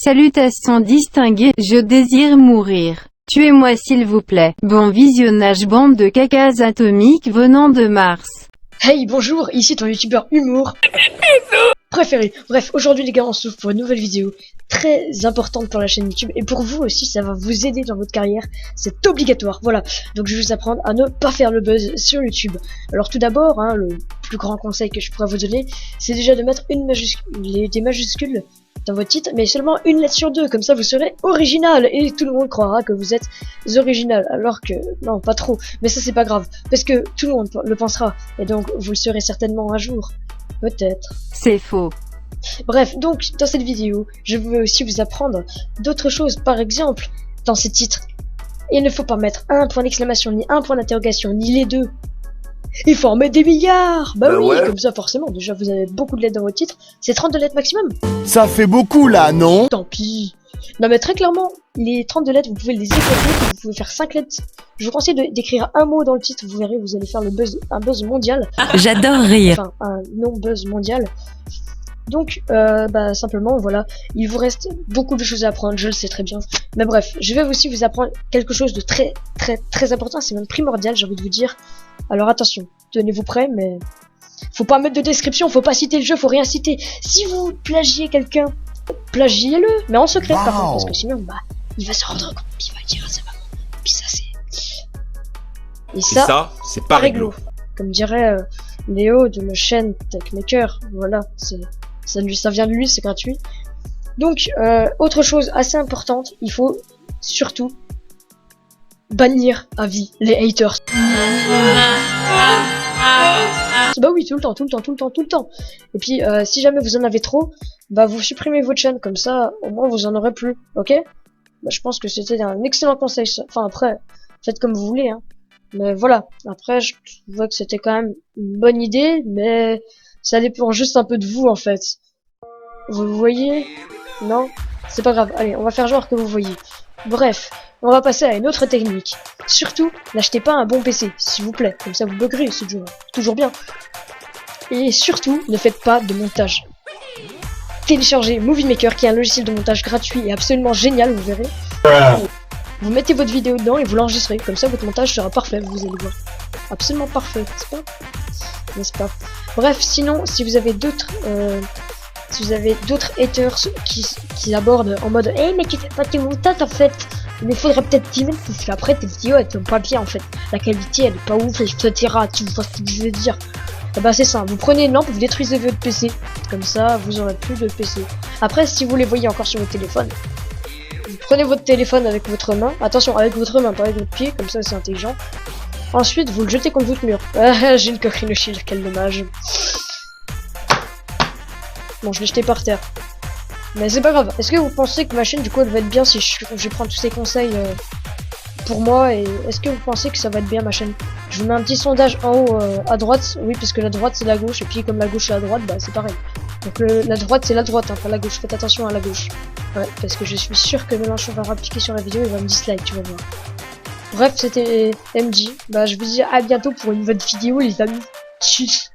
Salutations distinguées, je désire mourir. Tuez-moi s'il vous plaît. Bon visionnage bande de cacas atomiques venant de Mars. Hey, bonjour, ici ton youtubeur humour préféré. Bref, aujourd'hui les gars, on se retrouve pour une nouvelle vidéo très importante pour la chaîne YouTube et pour vous aussi, ça va vous aider dans votre carrière, c'est obligatoire, voilà. Donc je vais vous apprendre à ne pas faire le buzz sur YouTube. Alors tout d'abord, le plus grand conseil que je pourrais vous donner, c'est déjà de mettre des majuscules dans votre titre, mais seulement une lettre sur deux, comme ça vous serez original et tout le monde croira que vous êtes original, alors que non, pas trop, mais ça c'est pas grave, parce que tout le monde le pensera, et donc vous le serez certainement un jour, peut-être. C'est faux. Bref, donc dans cette vidéo, je veux aussi vous apprendre d'autres choses, par exemple, dans ces titres, il ne faut pas mettre un point d'exclamation, ni un point d'interrogation, ni les deux. Il faut en mettre des milliards. Bah oui, ouais. Comme ça forcément, déjà vous avez beaucoup de lettres dans votre titre, c'est 32 lettres maximum. Ça fait beaucoup là, non? Tant pis. Non mais très clairement, les 32 lettres, vous pouvez les éclater, vous pouvez faire 5 lettres. Je vous conseille d'écrire un mot dans le titre, vous verrez, vous allez faire un buzz mondial. J'adore rire. Enfin, un non-buzz mondial. Donc, simplement, voilà, il vous reste beaucoup de choses à apprendre, je le sais très bien. Mais bref, je vais aussi vous apprendre quelque chose de très important, c'est même primordial, j'ai envie de vous dire. Alors attention, tenez-vous prêts, mais faut pas mettre de description, faut pas citer le jeu, faut rien citer. Si vous plagiez quelqu'un, plagiez-le, mais en secret par contre, parce que sinon, il va se rendre compte, il va le dire à sa maman. Puis ça, et ça, c'est pas réglo. Comme dirait Léo de la chaîne Techmaker, voilà, ça vient de lui, c'est gratuit. Donc, autre chose assez importante, il faut surtout bannir à vie les haters. Bah oui, tout le temps. Et puis, si jamais vous en avez trop, vous supprimez votre chaîne, comme ça, au moins vous en aurez plus, ok? Je pense que c'était un excellent conseil, enfin après, faites comme vous voulez, hein. Mais voilà, après, je vois que c'était quand même une bonne idée, mais ça dépend juste un peu de vous, en fait. Vous voyez? Non? C'est pas grave, allez, on va faire genre que vous voyez. Bref, on va passer à une autre technique. Surtout, n'achetez pas un bon PC, s'il vous plaît, comme ça vous buggerez, c'est toujours bien. Et surtout, ne faites pas de montage. Téléchargez Movie Maker, qui est un logiciel de montage gratuit et absolument génial, vous verrez. Vous mettez votre vidéo dedans et vous l'enregistrez, comme ça votre montage sera parfait, vous allez voir. Absolument parfait, n'est-ce pas? Bref, sinon, si vous avez d'autres haters qui abordent en mode hey, mais tu fais pas tes montages en fait, mais faudrait peut-être t'y mettre parce qu'après tes vidéos elles sont pas bien en fait, la qualité elle est pas ouf, etc. Tu vois ce que je veux dire? C'est simple, vous prenez une lampe, vous détruisez votre PC, comme ça vous aurez plus de PC. Après, si vous les voyez encore sur votre téléphone, vous prenez votre téléphone avec votre main, attention, avec votre main, pas avec votre pied, comme ça c'est intelligent. Ensuite, vous le jetez contre votre mur. J'ai une coquerine shield, quel dommage. Bon, je l'ai jeté par terre. Mais c'est pas grave. Est-ce que vous pensez que ma chaîne, du coup, elle va être bien si je prends tous ces conseils pour moi? Et est-ce que vous pensez que ça va être bien, ma chaîne? Je vous mets un petit sondage en haut à droite. Oui, parce que la droite, c'est la gauche. Et puis, comme la gauche, c'est la droite, c'est pareil. Donc, la droite, c'est la droite, hein, pas la gauche. Faites attention à la gauche. Ouais, parce que je suis sûr que Mélenchon va rappliquer sur la vidéo. Il va me dislike, tu vas voir. Bref, c'était MJ. Je vous dis à bientôt pour une nouvelle vidéo, les amis. Tchuss.